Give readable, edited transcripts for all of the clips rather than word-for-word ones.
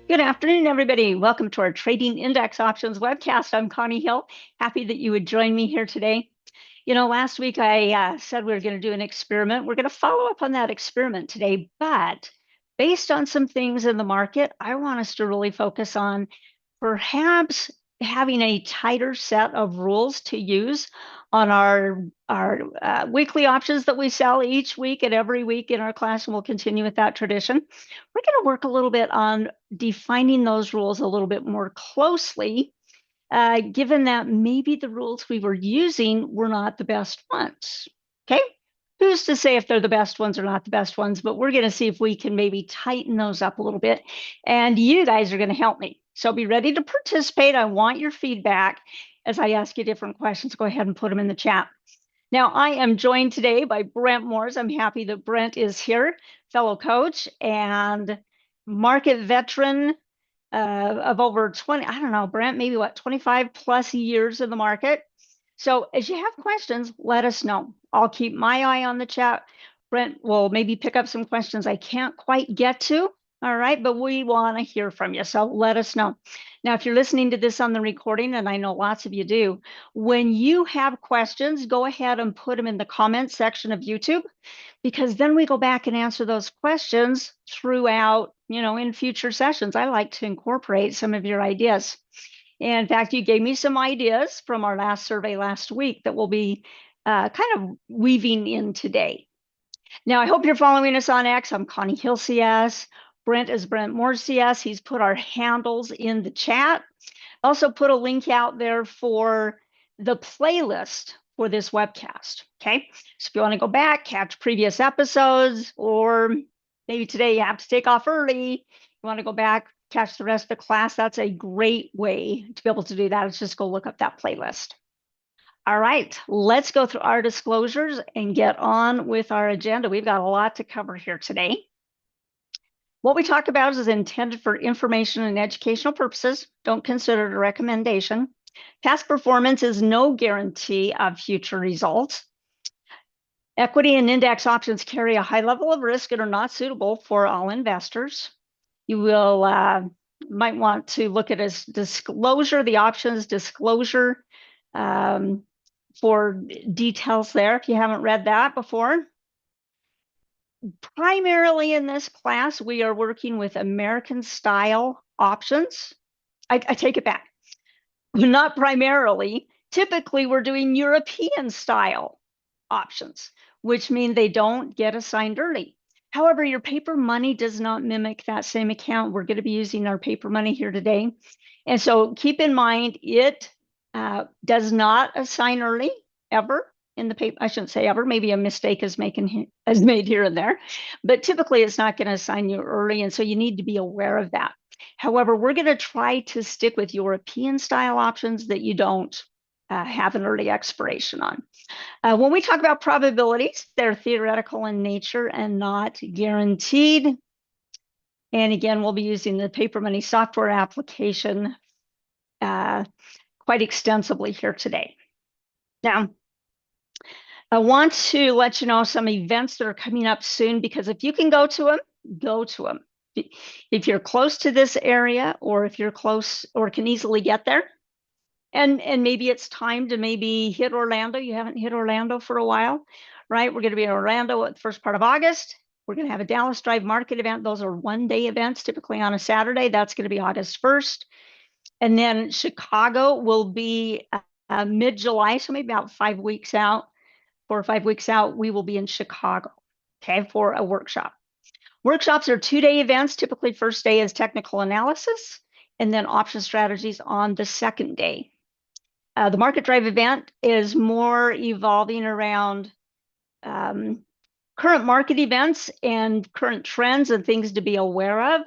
Good afternoon, everybody. Welcome to our Trading Index Options webcast. I'm Connie Hill. Happy that you would join me here today. Last week I said we were going to do an experiment. We're going to follow up on that experiment today, but based on some things in the market, I want us to really focus on perhaps having a tighter set of rules to use on our weekly options that we sell each week and every week in our class, and we'll continue with that tradition. We're going to work a little bit on defining those rules a little bit more closely, given that maybe the rules we were using were not the best ones. Okay, who's to say if they're the best ones or not the best ones, but we're going to see if we can maybe tighten those up a little bit, and you guys are going to help me. So be ready to participate. I want your feedback as I ask you different questions. Go ahead and put them in the chat. Now, I am joined today by Brent Moores. I'm happy that Brent is here, fellow coach and market veteran of over 20, I don't know, Brent, maybe what, 25 plus years in the market. So as you have questions, let us know. I'll keep my eye on the chat. Brent will maybe pick up some questions I can't quite get to. All right, but we want to hear from you, so let us know. Now, if you're listening to this on the recording, and I know lots of you do, when you have questions, go ahead and put them in the comments section of YouTube, because then we go back and answer those questions throughout, in future sessions. I like to incorporate some of your ideas. In fact, you gave me some ideas from our last survey last week that we'll be kind of weaving in today. Now, I hope you're following us on X. I'm Connie Hill CS. Brent is Brent Moore CS. He's put our handles in the chat. Also put a link out there for the playlist for this webcast. Okay, so if you want to go back, catch previous episodes, or maybe today you have to take off early, you want to go back, catch the rest of the class, that's a great way to be able to do that. Is just go look up that playlist. All right, let's go through our disclosures and get on with our agenda. We've got a lot to cover here today. What we talk about is intended for information and educational purposes. Don't consider it a recommendation. Past performance is no guarantee of future results. Equity and index options carry a high level of risk and are not suitable for all investors. You will might want to look at as disclosure, the options disclosure, for details there if you haven't read that before. Primarily in this class, we are working with American style options. I take it back. Not primarily. Typically, we're doing European style options, which mean they don't get assigned early. However, your paper money does not mimic that same account. We're going to be using our paper money here today. And so keep in mind, it does not assign early ever in the paper. I shouldn't say ever, maybe a mistake is made here and there, but typically it's not going to assign you early. And so you need to be aware of that. However, we're going to try to stick with European style options that you don't have an early expiration on. When we talk about probabilities, they're theoretical in nature and not guaranteed. And again, we'll be using the paper money software application quite extensively here today. Now, I want to let you know some events that are coming up soon, because if you can go to them, go to them. If you're close to this area, or if you're close or can easily get there, and maybe it's time to maybe hit Orlando. You haven't hit Orlando for a while, right? We're going to be in Orlando at the first part of August. We're going to have a Dallas Drive Market event. Those are one-day events, typically on a Saturday. That's going to be August 1st. And then Chicago will be mid-July, so maybe about 5 weeks out, 4 or 5 weeks out, we will be in Chicago, okay, for a workshop. Workshops are 2-day events. Typically, first day is technical analysis, and then option strategies on the second day. The Market Drive event is more evolving around current market events and current trends and things to be aware of.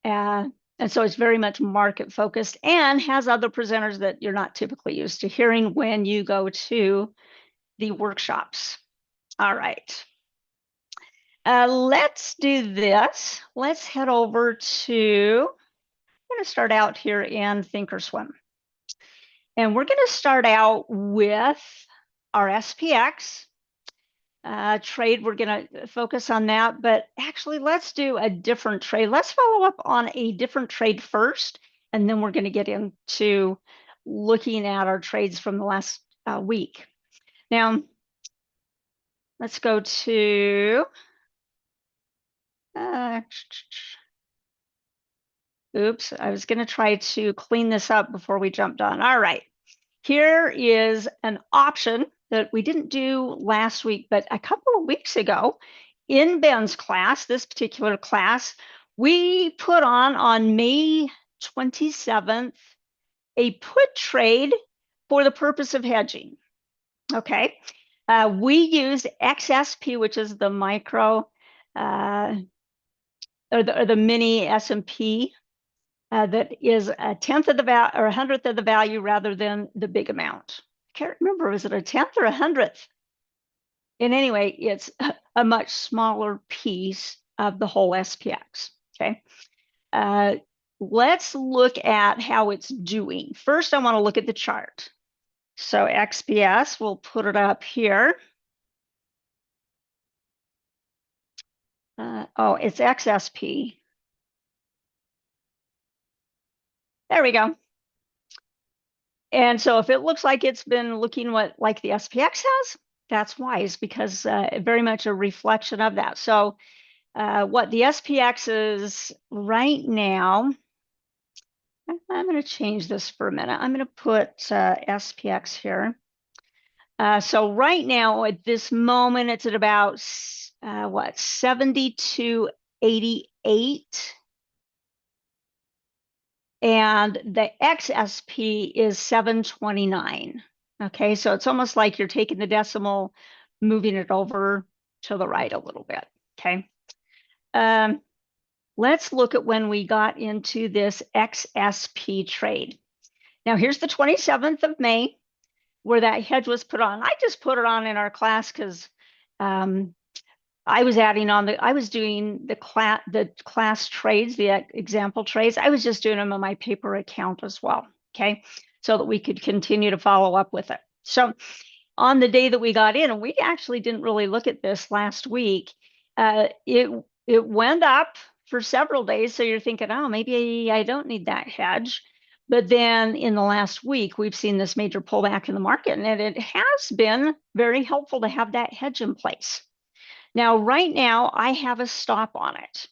And so it's very much market focused and has other presenters that you're not typically used to hearing when you go to the workshops. All right. Let's do this. Let's head over to, I'm going to start out here in Thinkorswim. And we're going to start out with our SPX. trade. We're going to focus on that, but actually let's do a different trade. Let's follow up on a different trade first, and then we're going to get into looking at our trades from the last week. Now, let's go to, oops, I was going to try to clean this up before we jumped on. All right, here is an option that we didn't do last week, but a couple of weeks ago in Ben's class, this particular class, we put on May 27th, a put trade for the purpose of hedging. Okay, we used XSP, which is the micro or the mini S&P that is a tenth of the value or 100th of the value rather than the big amount. I can't remember, was it a tenth or 100th? And anyway, it's a much smaller piece of the whole SPX. Okay. Let's look at how it's doing. First, I want to look at the chart. So XPS, we'll put it up here. Oh, it's XSP. There we go. And so if it looks like it's been looking like the SPX has, that's wise, because very much a reflection of that. So what the SPX is right now, I'm going to change this for a minute. I'm going to put SPX here. So right now at this moment, it's at about what, 72.88. And the XSP is 729. Okay, so it's almost like you're taking the decimal, moving it over to the right a little bit. Okay. Let's look at when we got into this XSP trade. Now here's the 27th of May where that hedge was put on. I just put it on in our class because I was doing the class trades, the example trades. I was just doing them on my paper account as well, okay? So that we could continue to follow up with it. So on the day that we got in, and we actually didn't really look at this last week, it went up for several days. So you're thinking, oh, maybe I don't need that hedge. But then in the last week, we've seen this major pullback in the market, and it has been very helpful to have that hedge in place. Now, right now, I have a stop on it.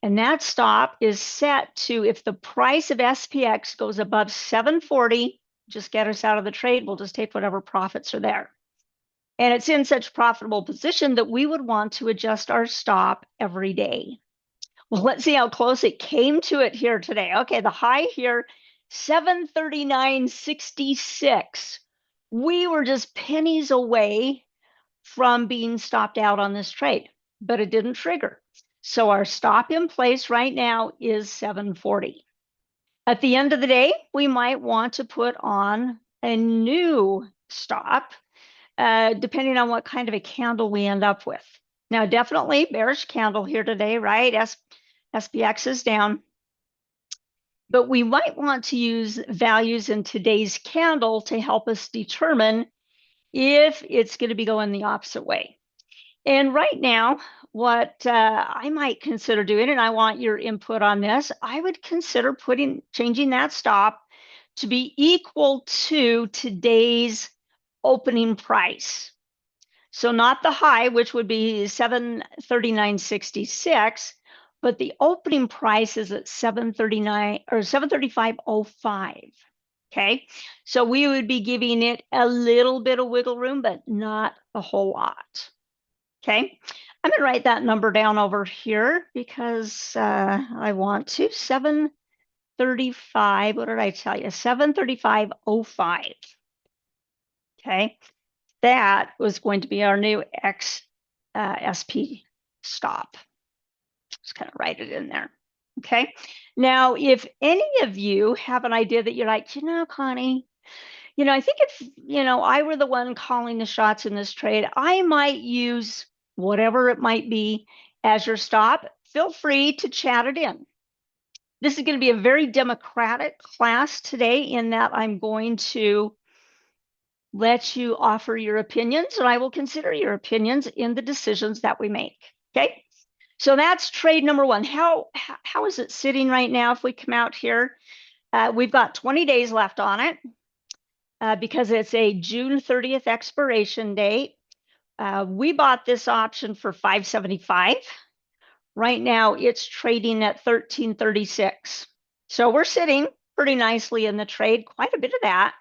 And that stop is set to, if the price of SPX goes above 740, just get us out of the trade. We'll just take whatever profits are there. And it's in such profitable position that we would want to adjust our stop every day. Well, let's see how close it came to it here today. Okay, the high here, 739.66. We were just pennies away from being stopped out on this trade, but it didn't trigger. So our stop in place right now is 740. At the end of the day, we might want to put on a new stop, depending on what kind of a candle we end up with. Now, definitely bearish candle here today, right? SPX is down. But we might want to use values in today's candle to help us determine if it's going to be going the opposite way. And right now, what I might consider doing, and I want your input on this, I would consider changing that stop to be equal to today's opening price. So not the high, which would be 739.66, but the opening price is at 739 or 735.05. Okay, so we would be giving it a little bit of wiggle room, but not a whole lot. Okay, I'm going to write that number down over here because I want to. 735, what did I tell you? 735.05. Okay, that was going to be our new XSP stop. Just kind of write it in there. Okay, now if any of you have an idea that you're like, Connie, I think if, I were the one calling the shots in this trade, I might use whatever it might be as your stop. Feel free to chat it in. This is going to be a very democratic class today in that I'm going to let you offer your opinions, and I will consider your opinions in the decisions that we make. Okay, so that's trade number one. How is it sitting right now? If we come out here, we've got 20 days left on it because it's a June 30th expiration date. We bought this option for $5.75. Right now, it's trading at $13.36. So we're sitting pretty nicely in the trade, quite a bit of that.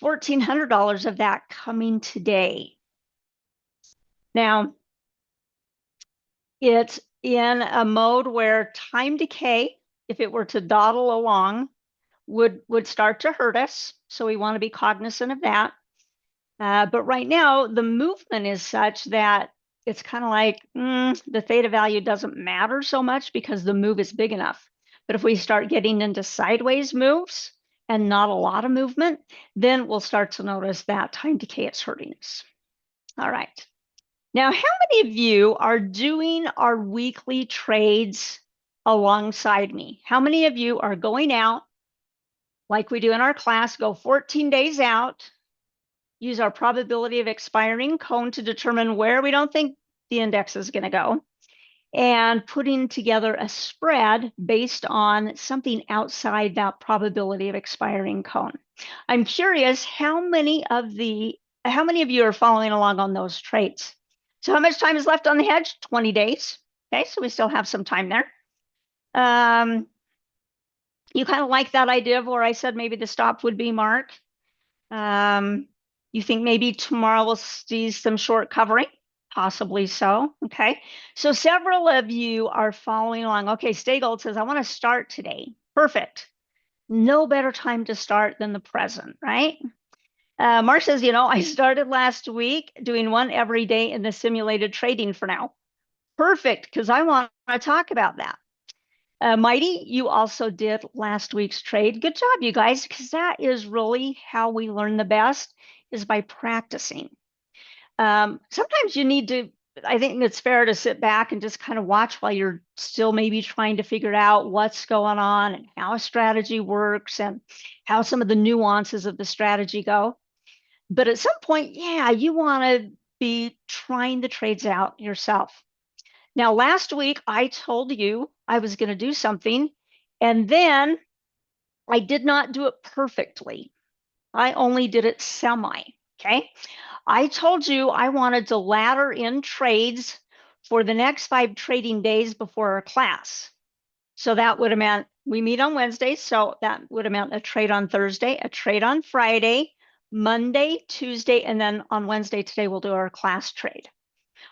$1,400 of that coming today. Now, it's in a mode where time decay, if it were to dawdle along, would start to hurt us. So we want to be cognizant of that. But right now, the movement is such that it's kind of like the theta value doesn't matter so much because the move is big enough. But if we start getting into sideways moves and not a lot of movement, then we'll start to notice that time decay is hurting us. All right. Now, how many of you are doing our weekly trades alongside me? How many of you are going out like we do in our class, go 14 days out, use our probability of expiring cone to determine where we don't think the index is going to go, and putting together a spread based on something outside that probability of expiring cone? I'm curious how many of you are following along on those trades? So how much time is left on the hedge? 20 days. Okay, so we still have some time there. You kind of like that idea of where I said maybe the stop would be Mark. You think maybe tomorrow we'll see some short covering? Possibly so. Okay. So several of you are following along. Okay, Stay Gold says, I want to start today. Perfect. No better time to start than the present, right? Mark says, I started last week doing one every day in the simulated trading for now. Perfect, because I want to talk about that. Mighty, you also did last week's trade. Good job, you guys, because that is really how we learn the best, is by practicing. Sometimes you need to, I think it's fair to sit back and just kind of watch while you're still maybe trying to figure out what's going on and how a strategy works and how some of the nuances of the strategy go. But at some point, yeah, you want to be trying the trades out yourself. Now, last week, I told you I was going to do something, and then I did not do it perfectly. I only did it semi, okay? I told you I wanted to ladder in trades for the next 5 trading days before our class. So that would have meant we meet on Wednesday, so that would have meant a trade on Thursday, a trade on Friday, Monday, Tuesday, and then on Wednesday today, we'll do our class trade.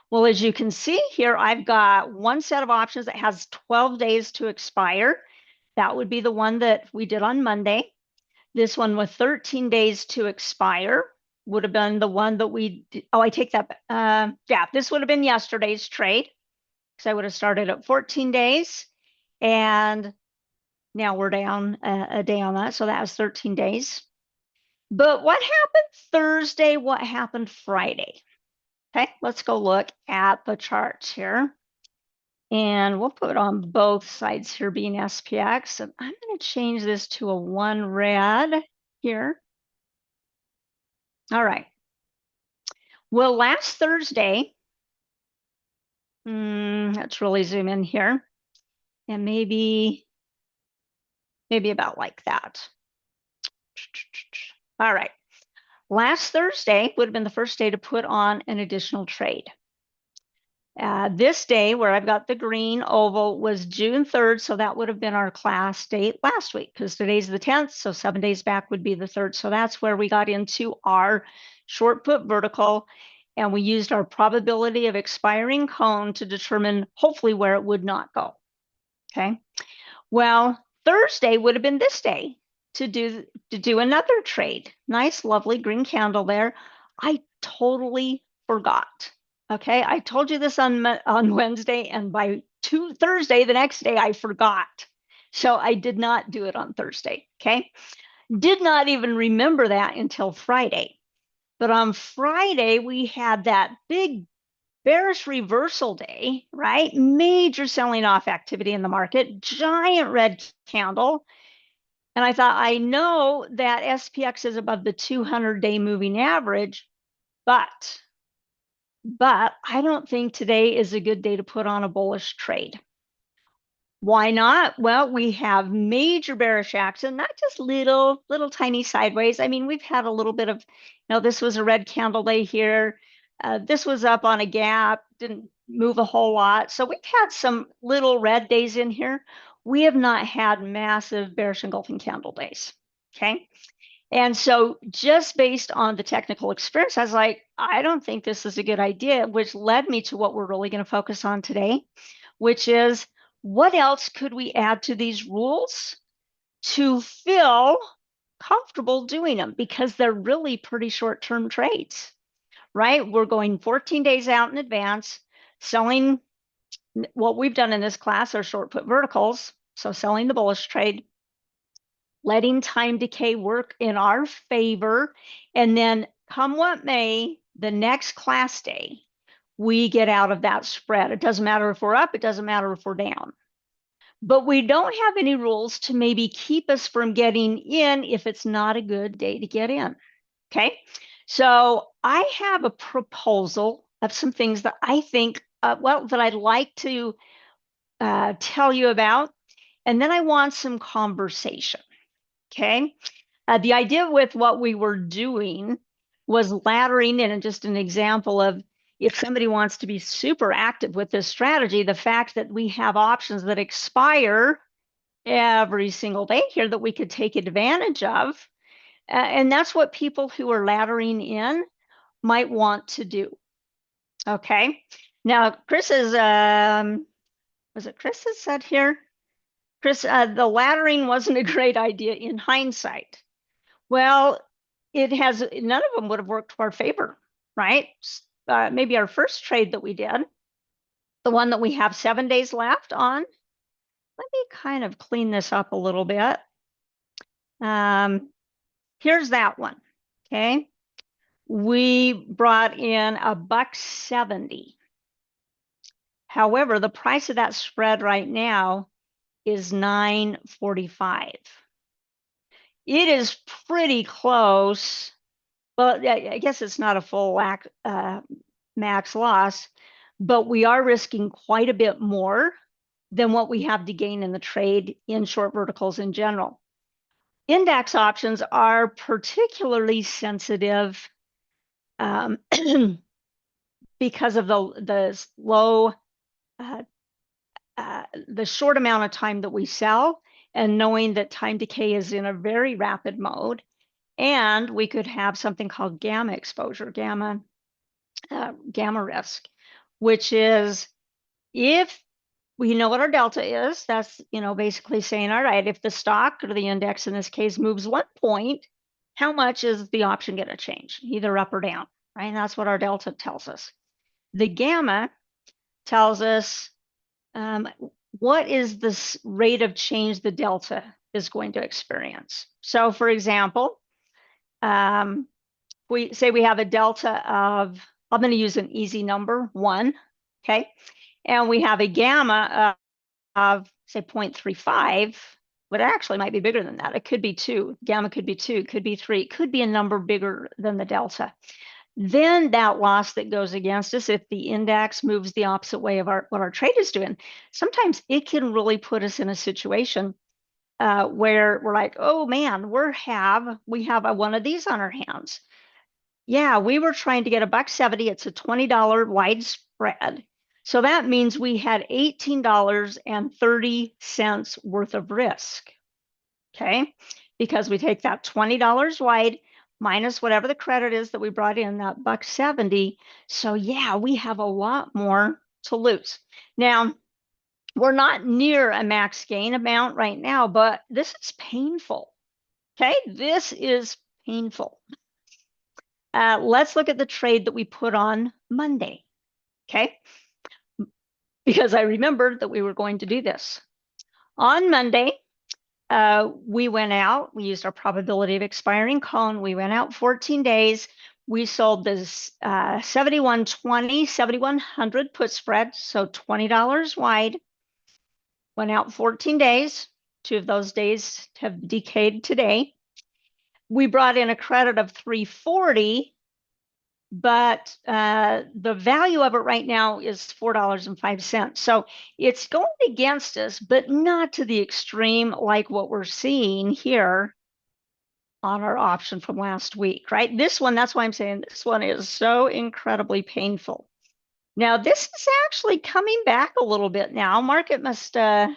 Well, as you can see here, I've got one set of options that has 12 days to expire. That would be the one that we did on Monday. This one with 13 days to expire would have been the one that we did. Oh, I take that. Yeah, this would have been yesterday's trade because I would have started at 14 days. And now we're down a day on that. So that was 13 days. But what happened Thursday? What happened Friday? Okay, let's go look at the charts here. And we'll put on both sides here being SPX. And I'm going to change this to a 1 red here. All right. Well, last Thursday, let's really zoom in here. And maybe about like that. All right. Last Thursday would have been the first day to put on an additional trade. This day, where I've got the green oval, was June 3rd, so that would have been our class date last week, because today's the 10th, so 7 days back would be the 3rd. So that's where we got into our short put vertical, and we used our probability of expiring cone to determine hopefully where it would not go. Okay. Well, Thursday would have been this day to do another trade. Nice, lovely green candle there. I totally forgot. Okay, I told you this on Wednesday, and by Thursday, the next day, I forgot. So I did not do it on Thursday, okay? Did not even remember that until Friday. But on Friday, we had that big bearish reversal day, right? Major selling off activity in the market, giant red candle. And I thought, I know that SPX is above the 200-day moving average, but I don't think today is a good day to put on a bullish trade. Why not? Well, we have major bearish action, not just little tiny sideways. I mean, we've had a little bit of, this was a red candle day here. This was up on a gap, didn't move a whole lot. So we've had some little red days in here. We have not had massive bearish engulfing candle days, okay? And so just based on the technical experience, I was like, I don't think this is a good idea, which led me to what we're really going to focus on today, which is what else could we add to these rules to feel comfortable doing them, because they're really pretty short-term trades, right? We're going 14 days out in advance, selling. What we've done in this class are short put verticals, so selling the bullish trade, letting time decay work in our favor, and then come what may, the next class day, we get out of that spread. It doesn't matter if we're up, it doesn't matter if we're down. But we don't have any rules to maybe keep us from getting in if it's not a good day to get in, okay? So I have a proposal of some things that I think, that I'd like to tell you about, and then I want some conversation, okay? The idea with what we were doing was laddering in, and just an example of if somebody wants to be super active with this strategy, the fact that we have options that expire every single day here that we could take advantage of. And that's what people who are laddering in might want to do. Okay. Now, Chris is, was it Chris that said here? Chris, the laddering wasn't a great idea in hindsight. Well, it has, none of them would have worked to our favor, right? Maybe our first trade that we did, the one that we have 7 days left on. Let me kind of clean this up a little bit. Here's that one, okay? We brought in $1.70. However, the price of that spread right now is $9.45. It is pretty close. Well, I guess it's not a full max loss, but we are risking quite a bit more than what we have to gain in the trade in short verticals in general. Index options are particularly sensitive because of the low, the short amount of time that we sell, and knowing that time decay is in a very rapid mode. And we could have something called gamma exposure, gamma risk, which is if we know what our delta is, that's, basically saying, all right, if the stock or the index in this case moves 1 point, how much is the option going to change, either up or down, right? And that's what our delta tells us. The gamma tells us what is this rate of change the delta is going to experience. So for example, we say we have a delta of, I'm going to use an easy number, 1, okay? And we have a gamma of say 0.35, but it actually might be bigger than that. It could be 2, gamma could be 2, could be 3, could be a number bigger than the delta. Then that loss that goes against us, if the index moves the opposite way of what our trade is doing, sometimes it can really put us in a situation where we're like, oh man, we have one of these on our hands. Yeah, we were trying to get $1.70. It's a $20 wide spread. So that means we had $18.30 worth of risk, okay? Because we take that $20 wide minus whatever the credit is that we brought in, that $1.70. So yeah, we have a lot more to lose. Now, we're not near a max gain amount right now, but this is painful, okay? This is painful. Let's look at the trade that we put on Monday, okay? Because I remembered that we were going to do this. On Monday, we went out, we used our probability of expiring cone. We went out 14 days. We sold this 7120, 7100 put spread, so $20 wide. Went out 14 days, 2 of those days have decayed today. We brought in a credit of 340, but the value of it right now is $4.05. So it's going against us, but not to the extreme like what we're seeing here on our option from last week, right? This one, that's why I'm saying this one is so incredibly painful. Now, this is actually coming back a little bit now. Market must, oh,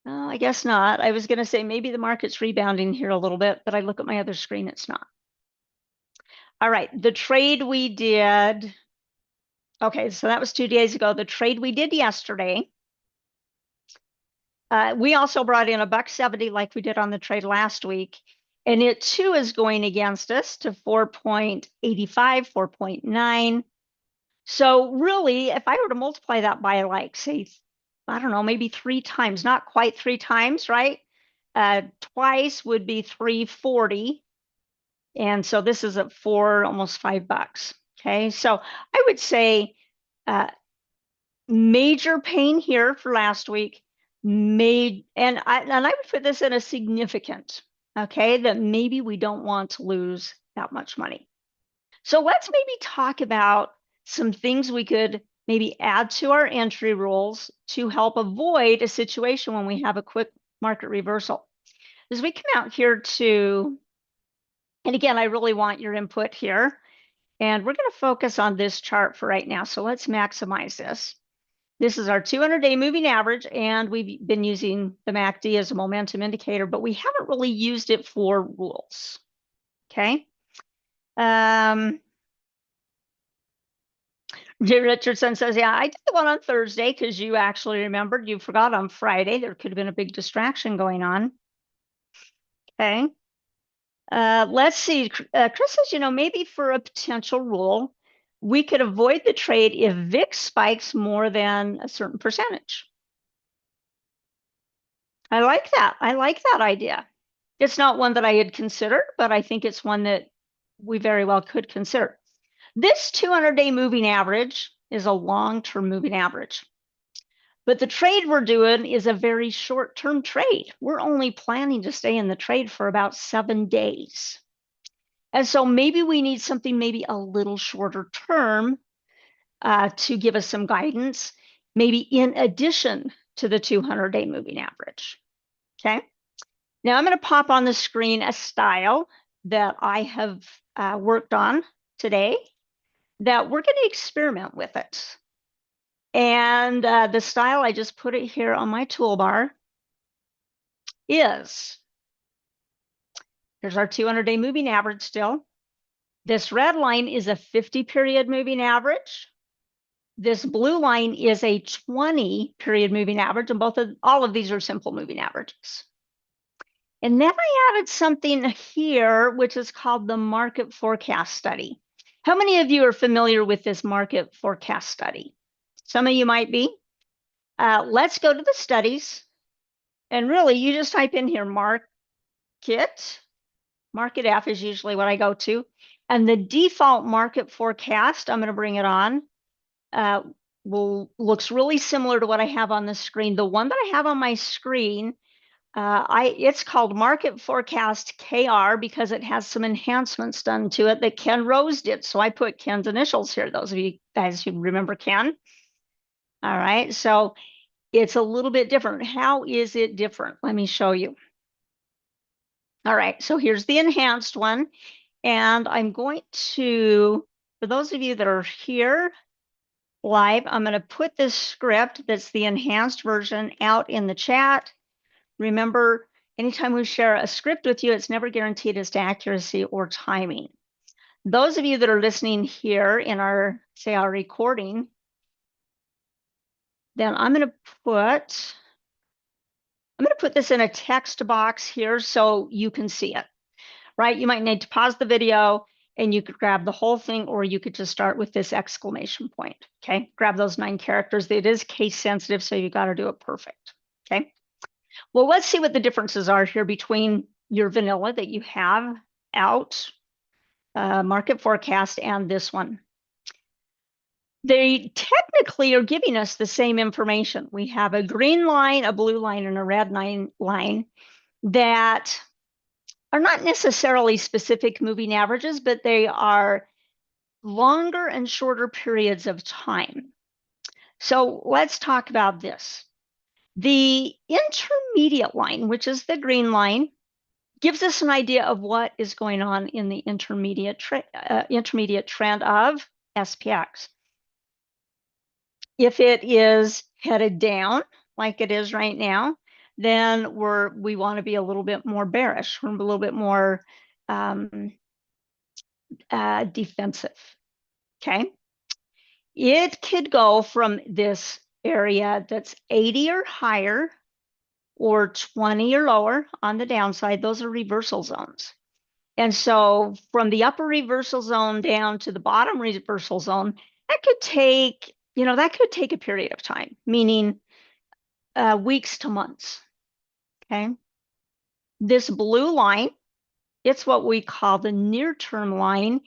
I guess not. I was going to say maybe the market's rebounding here a little bit, but I look at my other screen, it's not. All right, the trade we did, okay, so that was 2 days ago. The trade we did yesterday, we also brought in $1.70 like we did on the trade last week. And it too is going against us to 4.85, 4.9. So really, if I were to multiply that by like, say, I don't know, maybe 3 times, not quite 3 times, right? Twice would be 340. And so this is at almost $5. Okay, so I would say major pain here for last week. And I would put this in a significant, okay, that maybe we don't want to lose that much money. So let's maybe talk about some things we could maybe add to our entry rules to help avoid a situation when we have a quick market reversal. As we come out here to, and again, I really want your input here, and we're going to focus on this chart for right now. So let's maximize this. This is our 200-day moving average, and we've been using the MACD as a momentum indicator, but we haven't really used it for rules, okay? Jay Richardson says, yeah, I did the one on Thursday because you actually remembered. You forgot on Friday. There could have been a big distraction going on. Okay. Let's see. Chris says, you know, maybe for a potential rule, we could avoid the trade if VIX spikes more than a certain percentage. I like that. I like that idea. It's not one that I had considered, but I think it's one that we very well could consider. This 200-day moving average is a long-term moving average. But the trade we're doing is a very short-term trade. We're only planning to stay in the trade for about 7 days. And so maybe we need something maybe a little shorter term to give us some guidance, maybe in addition to the 200-day moving average. Okay. Now I'm going to pop on the screen a style that I have worked on today that we're going to experiment with it. And the style, I just put it here on my toolbar, is, here's our 200-day moving average still. This red line is a 50-period moving average. This blue line is a 20-period moving average, and all of these are simple moving averages. And then I added something here, which is called the market forecast study. How many of you are familiar with this market forecast study? Some of you might be. Let's go to the studies. And really, you just type in here, market F is usually what I go to. And the default market forecast, I'm going to bring it on, looks really similar to what I have on the screen. The one that I have on my screen, it's called Market Forecast KR because it has some enhancements done to it that Ken Rose did. So I put Ken's initials here, those of you guys who remember Ken. All right, so it's a little bit different. How is it different? Let me show you. All right, so here's the enhanced one. And I'm going to, for those of you that are here live, I'm going to put this script that's the enhanced version out in the chat. Remember, anytime we share a script with you, it's never guaranteed as to accuracy or timing. Those of you that are listening here in our recording, then I'm going to put this in a text box here so you can see it, right? You might need to pause the video and you could grab the whole thing, or you could just start with this exclamation point, okay? Grab those 9 characters. It is case sensitive, so you got to do it perfect, okay? Well, let's see what the differences are here between your vanilla that you have out, market forecast, and this one. they technically are giving us the same information. We have a green line, a blue line, and a red line that are not necessarily specific moving averages, but they are longer and shorter periods of time. So let's talk about this. The intermediate line, which is the green line, gives us an idea of what is going on in the intermediate trend of SPX. If it is headed down, like it is right now, then we want to be a little bit more bearish. We're a little bit more defensive. Okay. It could go from this area that's 80 or higher or 20 or lower on the downside. Those are reversal zones. And so from the upper reversal zone down to the bottom reversal zone, that could take, a period of time, meaning weeks to months. Okay. This blue line, it's what we call the near-term line,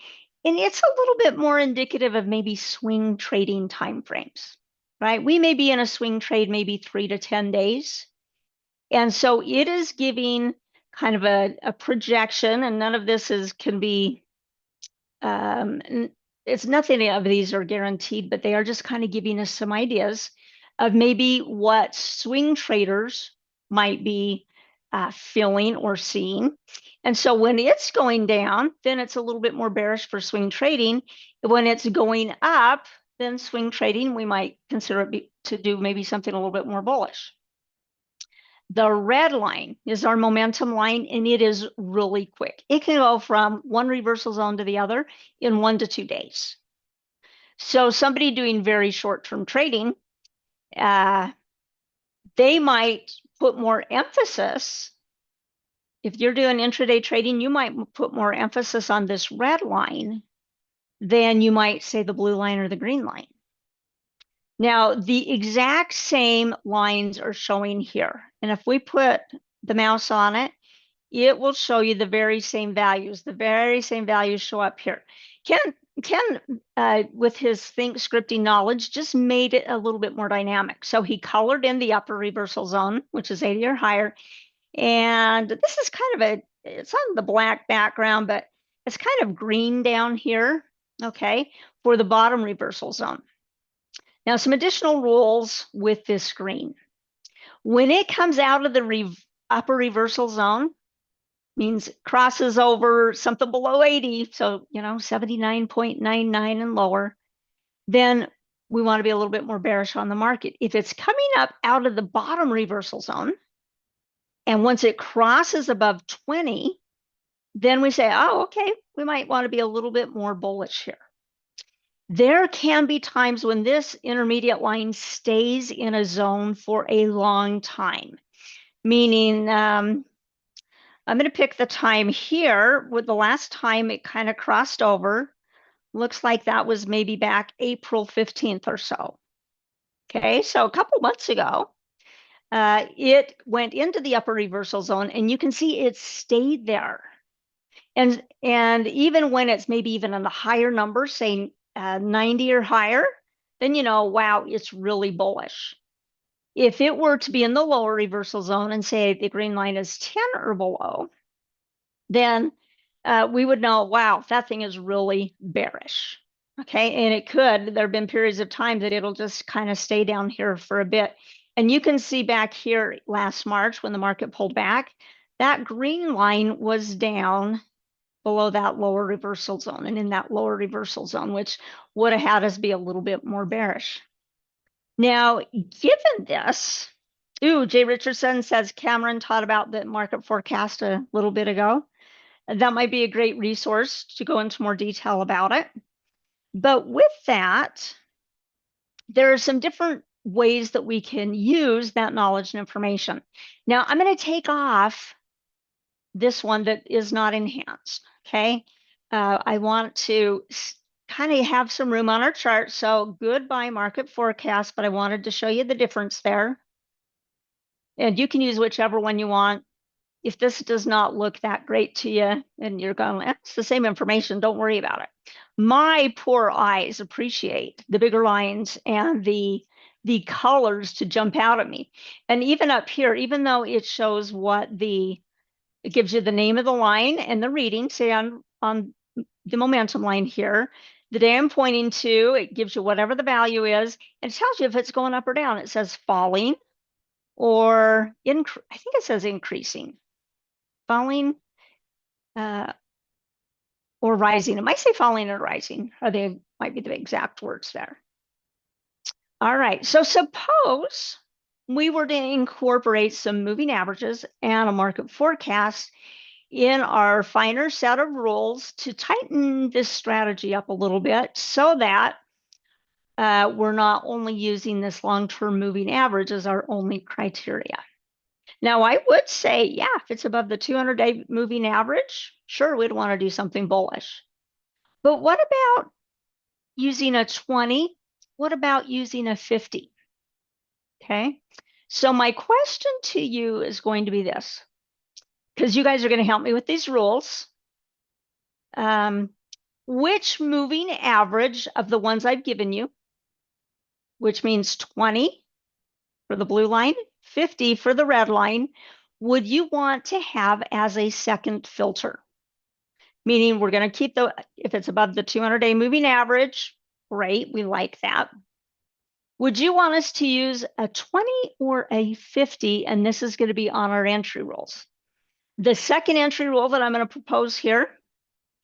and it's a little bit more indicative of maybe swing trading timeframes, right? We may be in a swing trade maybe 3 to 10 days. And so it is giving kind of a projection, and none of this can be, it's nothing of these are guaranteed, but they are just kind of giving us some ideas of maybe what swing traders might be feeling or seeing. And so when it's going down, then it's a little bit more bearish for swing trading. When it's going up, then swing trading, we might consider it to do maybe something a little bit more bullish. The red line is our momentum line, and it is really quick. It can go from one reversal zone to the other in 1 to 2 days. So somebody doing very short-term trading, they might put more emphasis. If you're doing intraday trading, you might put more emphasis on this red line than you might say the blue line or the green line. Now, the exact same lines are showing here. And if we put the mouse on it, it will show you the very same values. The very same values show up here. Ken, with his Think scripting knowledge, just made it a little bit more dynamic. So he colored in the upper reversal zone, which is 80 or higher. And this is kind of it's on the black background, but it's kind of green down here, okay, for the bottom reversal zone. Now, some additional rules with this green. When it comes out of the upper reversal zone, means it crosses over something below 80, so, 79.99 and lower, then we want to be a little bit more bearish on the market. If it's coming up out of the bottom reversal zone, and once it crosses above 20, then we say, oh, okay, we might want to be a little bit more bullish here. There can be times when this intermediate line stays in a zone for a long time, meaning I'm going to pick the time here. With the last time it kind of crossed over, looks like that was maybe back April 15th or so. Okay, so a couple months ago, it went into the upper reversal zone, and you can see it stayed there. And even when it's maybe even in the higher numbers, say 90 or higher, then wow, it's really bullish. If it were to be in the lower reversal zone and say the green line is 10 or below, then we would know, wow, that thing is really bearish. Okay, and there have been periods of time that it'll just kind of stay down here for a bit. And you can see back here last March when the market pulled back, that green line was down below that lower reversal zone and in that lower reversal zone, which would have had us be a little bit more bearish. Now, given this, Jay Richardson says Cameron taught about the market forecast a little bit ago. That might be a great resource to go into more detail about it. But with that, there are some different ways that we can use that knowledge and information. Now, I'm going to take off this one that is not enhanced, okay? I want to kind of have some room on our chart. So goodbye market forecast, but I wanted to show you the difference there. And you can use whichever one you want. if this does not look that great to you and you're going, it's the same information, don't worry about it. My poor eyes appreciate the bigger lines and the colors to jump out at me. And even up here, even though it shows it gives you the name of the line and the reading, say on the momentum line here, the day I'm pointing to, it gives you whatever the value is, and it tells you if it's going up or down. It says falling or I think it says increasing. Falling or rising. It might say falling or rising, or they might be the exact words there. All right, so suppose we were to incorporate some moving averages and a market forecast in our finer set of rules to tighten this strategy up a little bit so that we're not only using this long-term moving average as our only criteria. Now, I would say, yeah, if it's above the 200-day moving average, sure, we'd want to do something bullish. But what about using a 20? What about using a 50? Okay, so my question to you is going to be this, because you guys are going to help me with these rules. Which moving average of the ones I've given you, which means 20 for the blue line, 50 for the red line, would you want to have as a second filter? Meaning we're going to keep if it's above the 200-day moving average, great, we like that. Would you want us to use a 20 or a 50? And this is going to be on our entry rules. The second entry rule that I'm going to propose here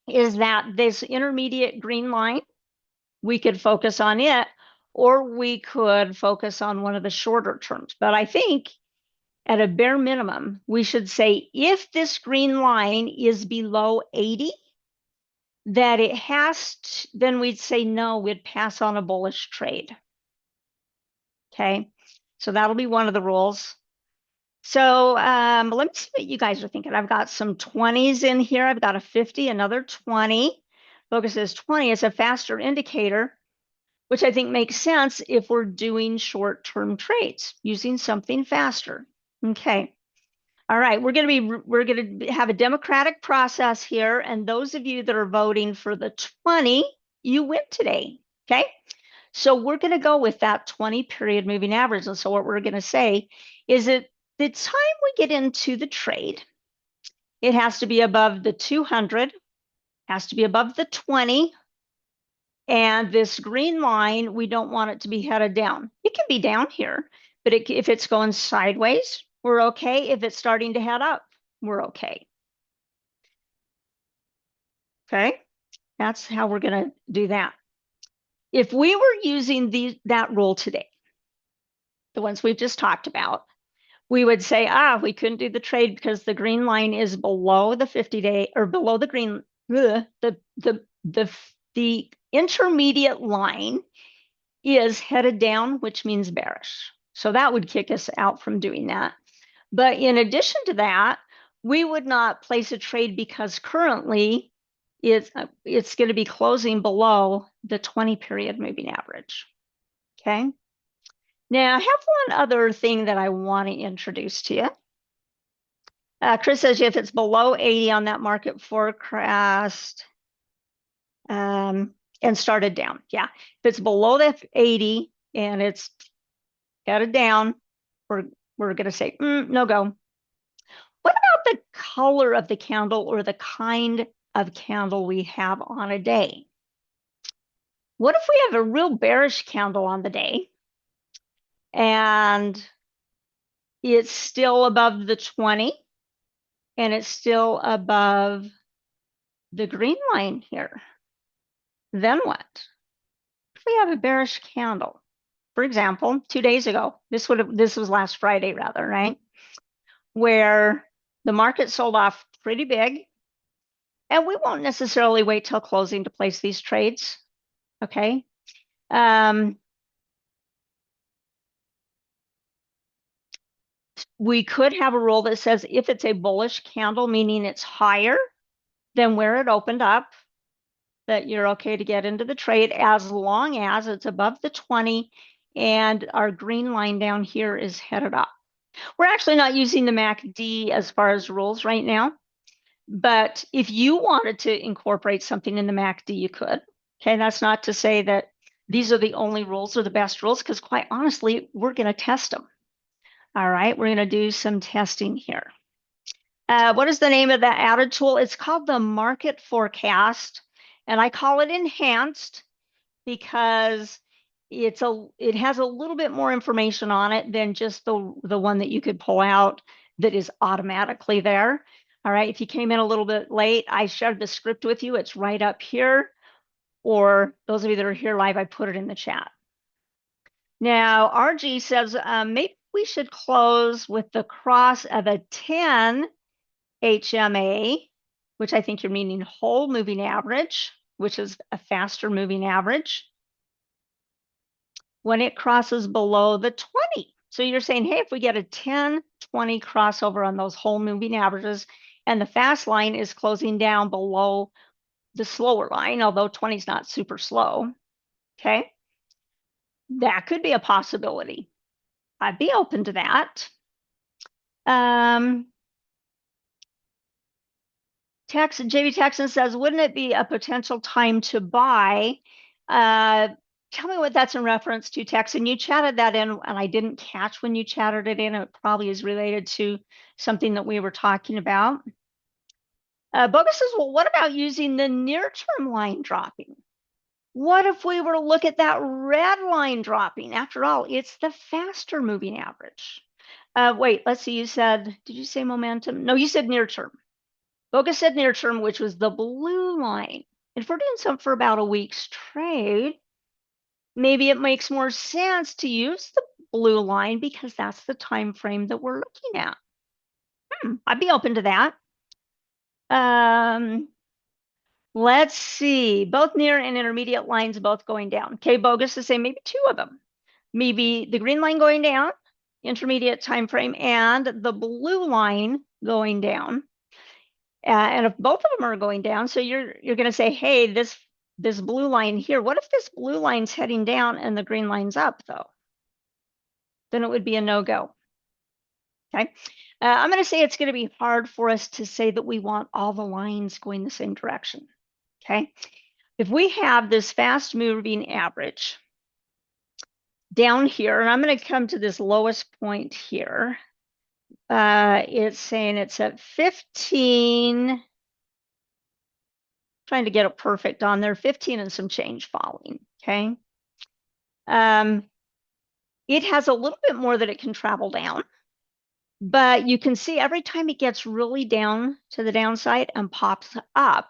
is that this intermediate green line, we could focus on it, or we could focus on one of the shorter terms. But I think at a bare minimum, we should say if this green line is below 80, that it has to, then we'd say no, we'd pass on a bullish trade. Okay, so that'll be one of the rules. So let me see what you guys are thinking. I've got some 20s in here. I've got a 50, another 20. Focus is 20. It's a faster indicator, which I think makes sense if we're doing short-term trades, using something faster. Okay. All right, we're going to have a democratic process here, and those of you that are voting for the 20, you win today. Okay. So we're going to go with that 20 period moving average. And so what we're going to say is that the time we get into the trade, it has to be above the 200, has to be above the 20, and this green line, we don't want it to be headed down. It can be down here, but if it's going sideways, we're okay. If it's starting to head up, we're okay. Okay, that's how we're going to do that. If we were using that rule today, the ones we've just talked about, we would say, we couldn't do the trade because the green line is below the 50-day or below the green, the intermediate line is headed down, which means bearish. So that would kick us out from doing that. But in addition to that, we would not place a trade because currently it's going to be closing below the 20 period moving average. Okay. Now I have one other thing that I want to introduce to you. Chris says if it's below 80 on that market forecast and started down. Yeah, if it's below the 80 and it's headed down, we're going to say no go. What about the color of the candle or the kind of candle we have on a day? What if we have a real bearish candle on the day and it's still above the 20 and it's still above the green line here? Then what? If we have a bearish candle, for example, 2 days ago, this was last Friday rather, right? Where the market sold off pretty big, and we won't necessarily wait till closing to place these trades. Okay. We could have a rule that says if it's a bullish candle, meaning it's higher than where it opened up, that you're okay to get into the trade as long as it's above the 20 and our green line down here is headed up. We're actually not using the MACD as far as rules right now, but if you wanted to incorporate something in the MACD, you could. Okay, that's not to say that these are the only rules or the best rules, because quite honestly, we're going to test them. All right, we're going to do some testing here. What is the name of that added tool? It's called the Market Forecast, and I call it Enhanced because it has a little bit more information on it than just the one that you could pull out that is automatically there. All right, if you came in a little bit late, I shared the script with you. It's right up here, or those of you that are here live, I put it in the chat. Now, RG says maybe we should close with the cross of a 10 HMA, which I think you're meaning whole moving average, which is a faster moving average, when it crosses below the 20. So you're saying, hey, if we get a 10, 20 crossover on those whole moving averages, and the fast line is closing down below the slower line, although 20 is not super slow, okay? That could be a possibility. I'd be open to that. JB Texan says, wouldn't it be a potential time to buy? Tell me what that's in reference to, Texan. You chatted that in, and I didn't catch when you chatted it in. It probably is related to something that we were talking about. Bogus says, well, what about using the near-term line dropping? What if we were to look at that red line dropping? After all, it's the faster moving average. Wait, let's see. You said, did you say momentum? No, you said near term. Bogus said near term, which was the blue line. If we're doing something for about a week's trade, maybe it makes more sense to use the blue line because that's the time frame that we're looking at. I'd be open to that. Let's see, both near and intermediate lines both going down. Okay, Bogus is saying maybe two of them. Maybe the green line going down, intermediate time frame, and the blue line going down. And if both of them are going down, so you're going to say, hey, this blue line here, what if this blue line's heading down and the green line's up, though? Then it would be a no-go. Okay. I'm going to say it's going to be hard for us to say that we want all the lines going the same direction. Okay. If we have this fast moving average down here, and I'm going to come to this lowest point here. It's saying it's at 15, trying to get it perfect on there, 15 and some change falling, okay? It has a little bit more that it can travel down, but you can see every time it gets really down to the downside and pops up,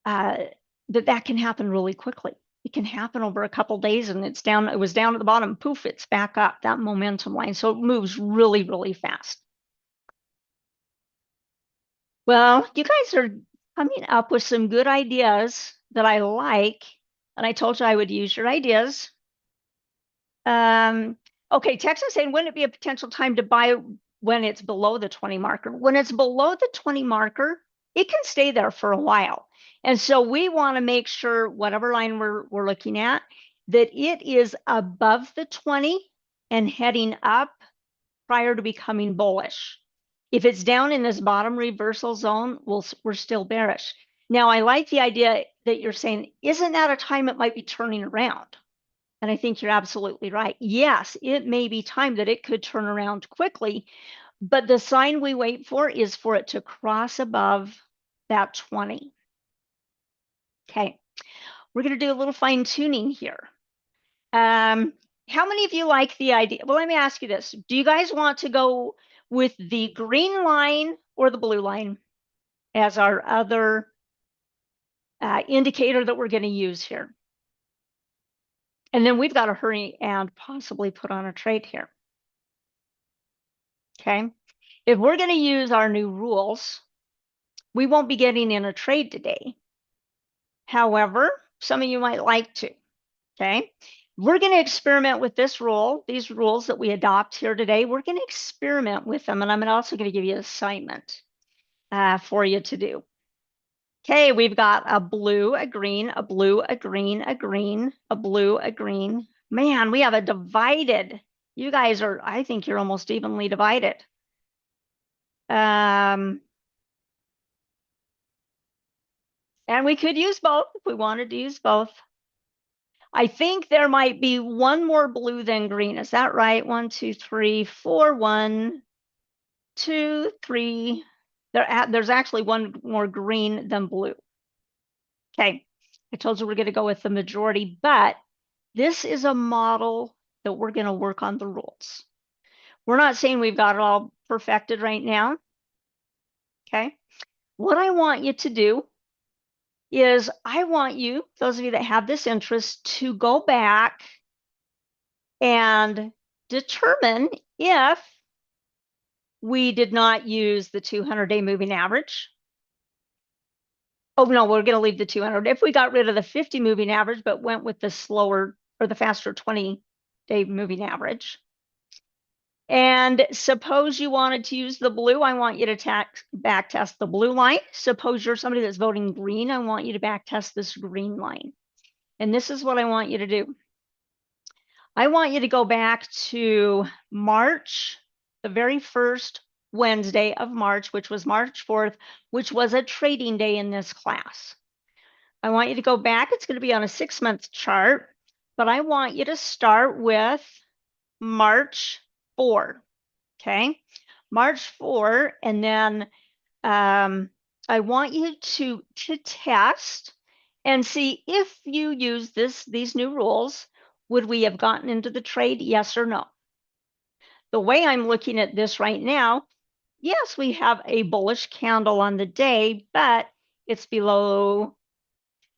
that can happen really quickly. It can happen over a couple days and it's down, it was down at the bottom, poof, it's back up, that momentum line. So it moves really, really fast. Well, you guys are coming up with some good ideas that I like, and I told you I would use your ideas. Okay, Texas saying, wouldn't it be a potential time to buy when it's below the 20 marker? When it's below the 20 marker, it can stay there for a while. And so we want to make sure whatever line we're looking at, that it is above the 20 and heading up prior to becoming bullish. If it's down in this bottom reversal zone, we're still bearish. Now, I like the idea that you're saying, isn't that a time it might be turning around? And I think you're absolutely right. Yes, it may be time that it could turn around quickly, but the sign we wait for is for it to cross above that 20. Okay, we're going to do a little fine tuning here. How many of you like the idea? Well, let me ask you this. Do you guys want to go with the green line or the blue line as our other indicator that we're going to use here? And then we've got to hurry and possibly put on a trade here. Okay. If we're going to use our new rules, we won't be getting in a trade today. However, some of you might like to. Okay. We're going to experiment with this rule, these rules that we adopt here today. We're going to experiment with them. And I'm also going to give you an assignment for you to do. Okay, we've got a blue, a green, a blue, a green, a green, a blue, a green. Man, we have a divided You guys are, I think you're almost evenly divided. And we could use both if we wanted to use both. I think there might be one more blue than green. Is that right? 1, 2, 3, 4, 1, 2, 3. There's actually one more green than blue. Okay, I told you we're going to go with the majority, but this is a model that we're going to work on the rules. We're not saying we've got it all perfected right now. Okay, what I want you to do is I want you, those of you that have this interest, to go back and determine if we did not use the 200-day moving average. Oh, no, we're going to leave the 200. If we got rid of the 50 moving average, but went with the slower or the faster 20-day moving average. And suppose you wanted to use the blue, I want you to back test the blue line. Suppose you're somebody that's voting green, I want you to back test this green line. And this is what I want you to do. I want you to go back to March, the very first Wednesday of March, which was March 4th, which was a trading day in this class. I want you to go back. It's going to be on a 6-month chart, but I want you to start with March 4. Okay, March 4, and then I want you to test and see if you use these new rules, would we have gotten into the trade, yes or no? The way I'm looking at this right now, yes, we have a bullish candle on the day, but it's below.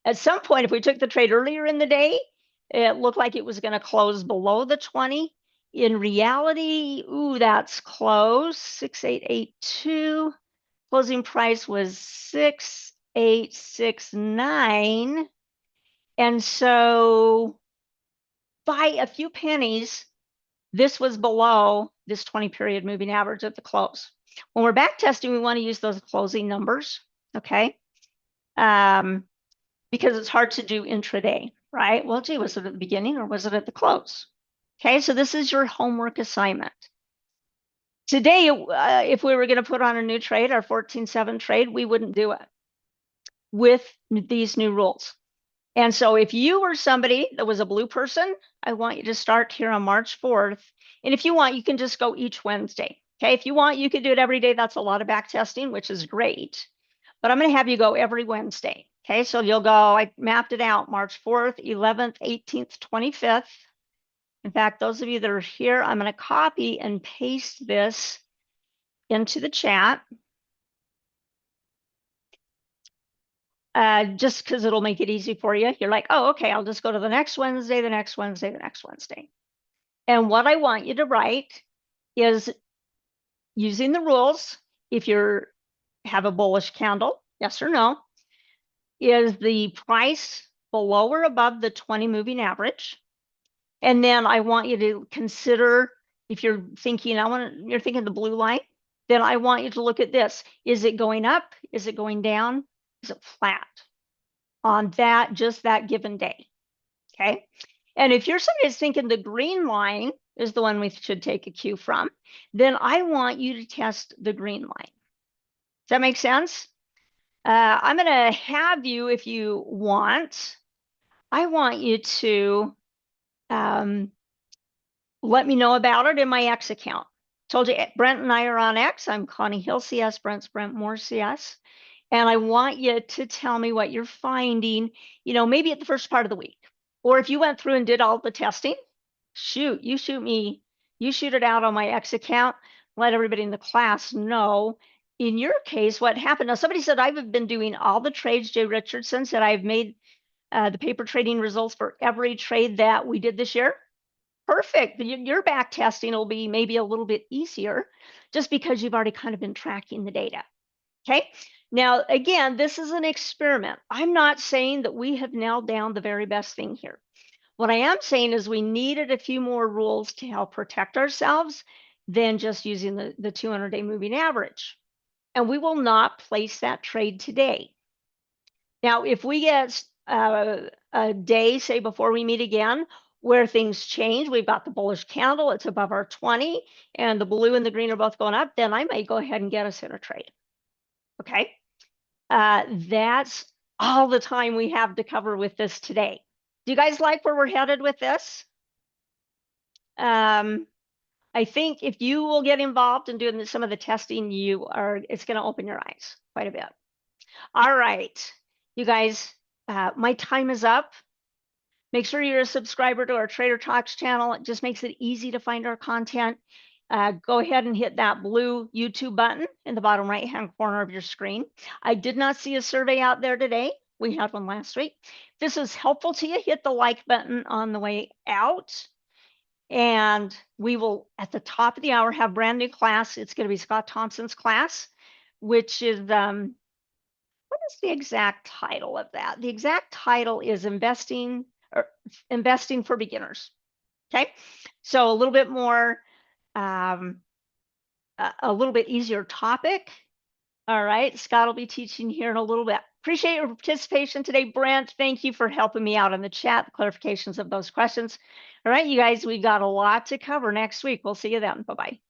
At some point, if we took the trade earlier in the day, it looked like it was going to close below the 20. In reality, ooh, that's close, 6882. Closing price was 6869. And so by a few pennies, this was below this 20-period moving average at the close. When we're back testing, we want to use those closing numbers, okay? Because it's hard to do intraday, right? Well, gee, was it at the beginning or was it at the close? Okay, so this is your homework assignment. Today, if we were going to put on a new trade, our 14-7 trade, we wouldn't do it with these new rules. And so if you were somebody that was a blue person, I want you to start here on March 4th. And if you want, you can just go each Wednesday. Okay, if you want, you could do it every day. That's a lot of back testing, which is great. But I'm going to have you go every Wednesday. Okay, so you'll go, I mapped it out, March 4th, 11th, 18th, 25th. In fact, those of you that are here, I'm going to copy and paste this into the chat. Just because it'll make it easy for you. You're like, oh, okay, I'll just go to the next Wednesday, the next Wednesday, the next Wednesday. And what I want you to write is using the rules. If you have a bullish candle, yes or no, is the price below or above the 20 moving average? And then I want you to consider, if you're thinking, you're thinking the blue line, then I want you to look at this. Is it going up? Is it going down? Is it flat on that, just that given day? Okay. And if you're somebody that's thinking the green line is the one we should take a cue from, then I want you to test the green line. Does that make sense? I'm going to have you, if you want, I want you to let me know about it in my X account. Told you Brent and I are on X. I'm Connie Hill CS, Brent's Brent Moore CS. And I want you to tell me what you're finding, maybe at the first part of the week. Or if you went through and did all the testing, you shoot it out on my X account, let everybody in the class know. In your case, what happened? Now, somebody said, I've been doing all the trades. Jay Richardson said, I've made the paper trading results for every trade that we did this year. Perfect. Your back testing will be maybe a little bit easier just because you've already kind of been tracking the data. Okay. Now, again, this is an experiment. I'm not saying that we have nailed down the very best thing here. What I am saying is we needed a few more rules to help protect ourselves than just using the 200-day moving average. And we will not place that trade today. Now, if we get a day, say, before we meet again, Where things change, we've got the bullish candle, it's above our 20, and the blue and the green are both going up, then I may go ahead and get us in a trade. Okay. That's all the time we have to cover with this today. Do you guys like where we're headed with this? I think if you will get involved in doing some of the testing, it's going to open your eyes quite a bit. All right, you guys, my time is up. Make sure you're a subscriber to our Trader Talks channel. It just makes it easy to find our content. Go ahead and hit that blue YouTube button in the bottom right-hand corner of your screen. I did not see a survey out there today. We had one last week. If this is helpful to you, hit the like button on the way out. And we will, at the top of the hour, have brand new class. It's going to be Scott Thompson's class, which is, what is the exact title of that? The exact title is Investing for Beginners. Okay, so a little bit more, a little bit easier topic. All right, Scott will be teaching here in a little bit. Appreciate your participation today, Brent. Thank you for helping me out in the chat, the clarifications of those questions. All right, you guys, we've got a lot to cover next week. We'll see you then. Bye-bye.